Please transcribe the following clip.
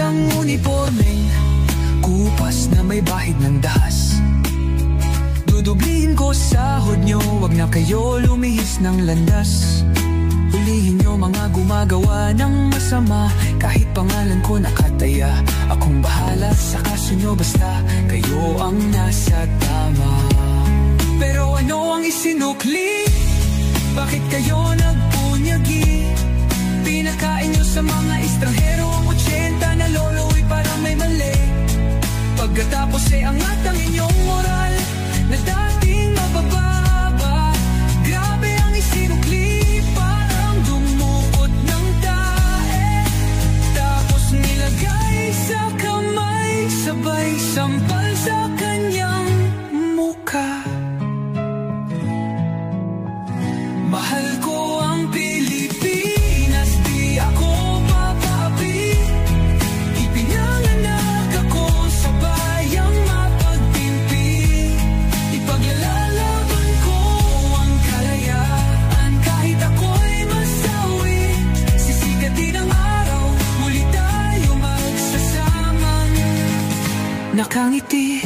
ng uniformeng kupas na may bahid ng dahas. Dudublihin ko sahod nyo, wag na kayo lumihis ng landas. Hulihin nyo mga gumagawa ng masama, kahit pangalan ko nakataya. Akong bahala sa kaso nyo, basta kayo ang nasa tama. Pero ano ang isinukli? Bakit kayo nagpunyagi? Pinakain nyo sa mga estranghero ang 80 na lolo'y parang may mali. Pagkatapos ay angat ang inyong moral na dating mabababa. Grabe ang isinukli, parang dumukot ng tae. Tapos nilagay sa kamay, sabay sampal sa kanyang mukha. Mahal ko ang Pilipinas, di ako papaapi. Ipinanganak ako sa bayang mapagtimpi. Ipaglalalaban ko ang kalayaan, kahit ako'y masawi. Sisigatin ang araw, muli tayo magsasamang nakangiti.